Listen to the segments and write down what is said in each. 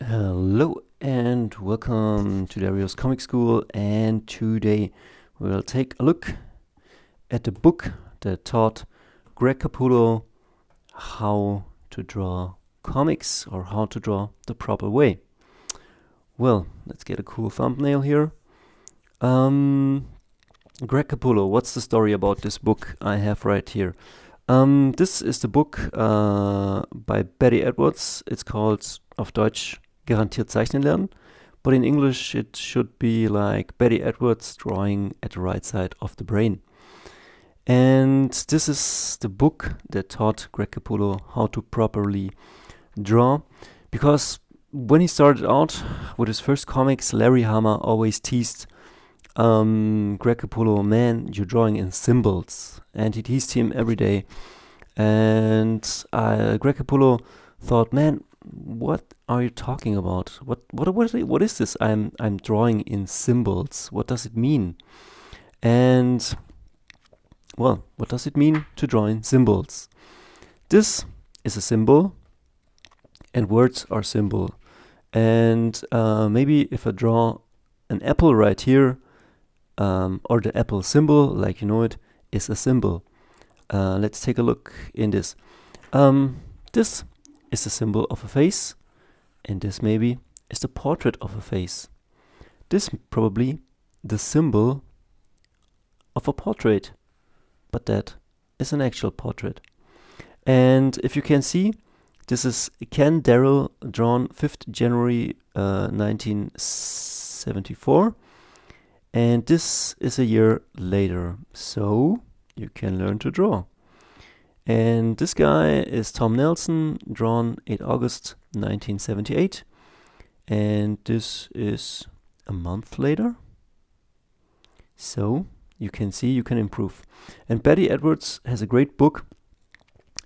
Hello and welcome to Dario's Comic School, and today we'll take a look at the book that taught GREG CAPULLO how to draw comics, or how to draw the proper way. Well, let's get a cool thumbnail here. GREG CAPULLO, what's the story about this book I have right here? This is the book by Betty Edwards. It's called, auf Deutsch, Garantiert Zeichnen lernen, but in English it should be like Betty Edwards drawing at the right side of the brain. And this is the book that taught GREG CAPULLO how to properly draw, because when he started out with his first comics, Larry Hama always teased GREG CAPULLO, man, you're drawing in symbols, and he teased him every day. And GREG CAPULLO thought, man, what are you talking about? What is this? I'm drawing in symbols. What does it mean? And well, what does it mean to draw in symbols? This is a symbol, and words are symbol. And maybe if I draw an apple right here, or the apple symbol, like you know it, is a symbol. Let's take a look in this. This is the symbol of a face, and this maybe is the portrait of a face. This probably the symbol of a portrait, but that is an actual portrait. And if you can see, this is Ken Darrell, drawn 5th January 1974, and this is a year later, so you can learn to draw. And this guy is Tom Nelson, drawn 8 August 1978. And this is a month later. So you can see you can improve. And Betty Edwards has a great book,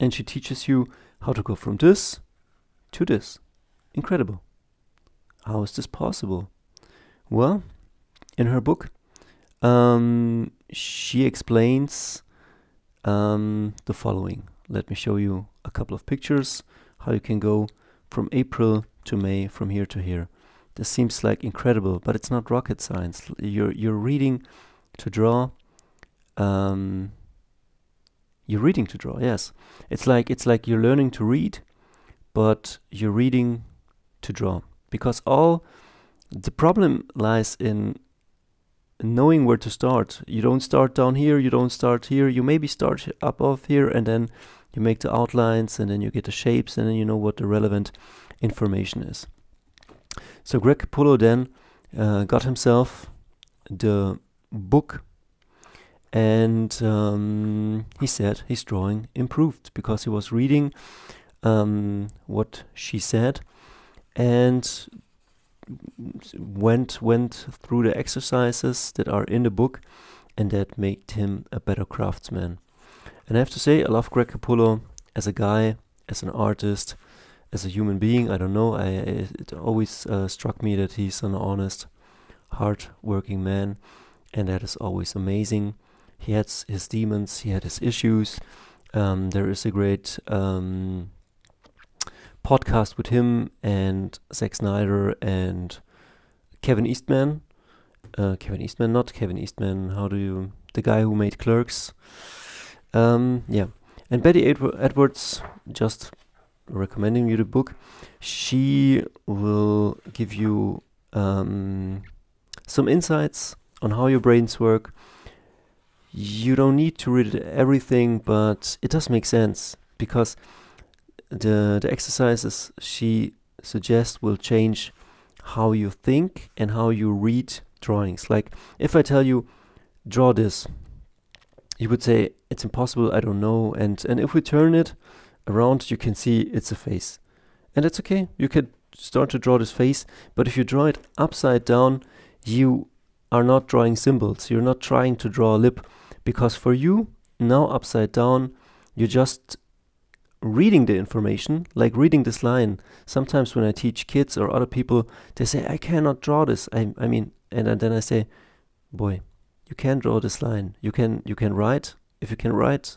and she teaches you how to go from this to this. Incredible. How is this possible? Well, in her book, she explains the following. Let me show you a couple of pictures, how you can go from April to May, from here to here. This seems like incredible, but it's not rocket science. You're reading to draw. You're reading to draw. Yes, it's like you're learning to read, but you're reading to draw, because all the problem lies in knowing where to start. You don't start down here, you don't start here, you maybe start above here, and then you make the outlines, and then you get the shapes, and then you know what the relevant information is. So GREG CAPULLO then got himself the book, and he said his drawing improved because he was reading what she said, and went through the exercises that are in the book, and that made him a better craftsman. And I have to say, I love GREG CAPULLO as a guy, as an artist, as a human being. I don't know, it always struck me that he's an honest, hard-working man, and that is always amazing. He had his demons, he had his issues. There is a great podcast with him and Zack Snyder and Kevin Eastman. The guy who made Clerks. Yeah. And Betty Edwards, just recommending you the book. She will give you some insights on how your brains work. You don't need to read everything, but it does make sense, because the exercises she suggests will change how you think and how you read drawings. Like, if I tell you, draw this, you would say, it's impossible, I don't know. And if we turn it around, you can see it's a face. And it's okay, you can start to draw this face, but if you draw it upside down, you are not drawing symbols. You're not trying to draw a lip, because for you, now upside down, you're just reading the information, like reading this line. Sometimes when I teach kids or other people, they say, I cannot draw this. I mean, and then I say, boy, you can draw this line. You can write. If you can write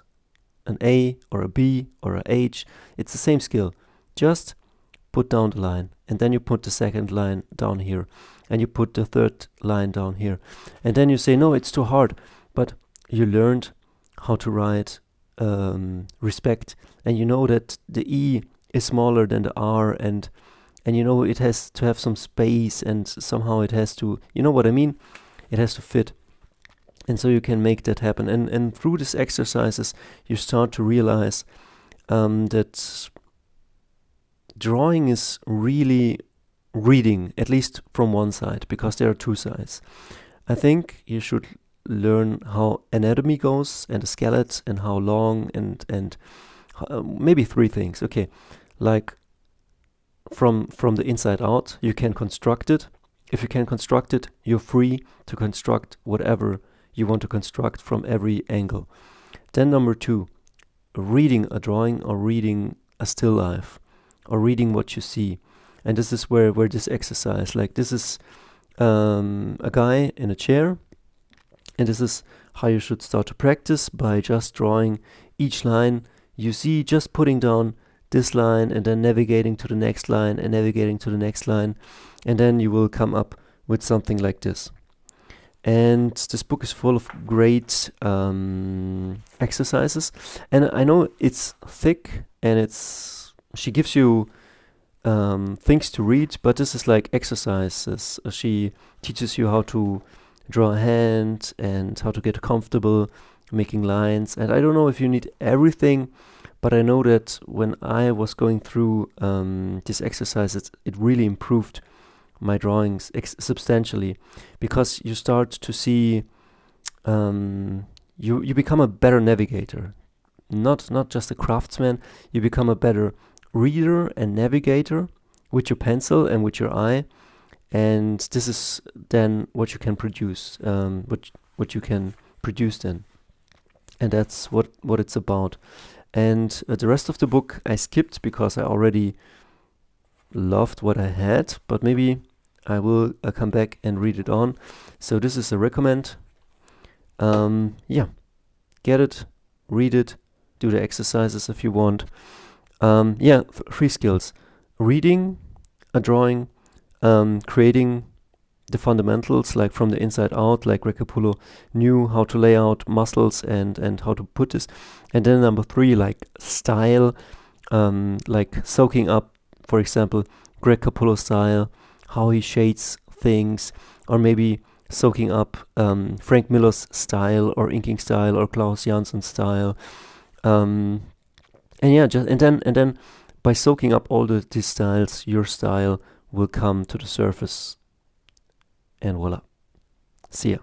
an A or a B or a H, it's the same skill. Just put down the line. and then you put the second line down here, and you put the third line down here, and then you say, no, it's too hard, but you learned how to write respect, and you know that the E is smaller than the R, and you know it has to have some space, and somehow it has to, you know what I mean? It has to fit. And so you can make that happen. And through these exercises, you start to realize that drawing is really reading, at least from one side, because there are two sides. I think you should learn how anatomy goes, and the skeleton, and how long, and maybe three things. Okay, like from the inside out, you can construct it. If you can construct it, you're free to construct whatever you want to construct from every angle. Then number two, reading a drawing, or reading a still life, or reading what you see. And this is where this exercise, like this is a guy in a chair, and this is how you should start to practice, by just drawing each line you see, just putting down this line, and then navigating to the next line, and navigating to the next line, and then you will come up with something like this. And this book is full of great exercises, and I know it's thick, and she gives you things to read, but this is like exercises. She teaches you how to draw a hand, and how to get comfortable making lines, and I don't know if you need everything, but I know that when I was going through these exercises, it really improved my drawings substantially, because you start to see, you become a better navigator, not just a craftsman. You become a better reader and navigator with your pencil and with your eye, and this is then what you can produce, what you can produce then, and that's what it's about. And the rest of the book I skipped because I already loved what I had, but maybe I will come back and read it on. So this is a recommend. Yeah, get it, read it, do the exercises if you want. Yeah, 3 skills: reading, a drawing, creating the fundamentals, like from the inside out, like GREG CAPULLO knew how to lay out muscles and how to put this. And then number 3, like style, like soaking up, for example, GREG CAPULLO style, how he shades things, or maybe soaking up Frank Miller's style, or inking style, or Klaus Jansson's style, and yeah, and then by soaking up all these styles, your style will come to the surface, and voila. See ya.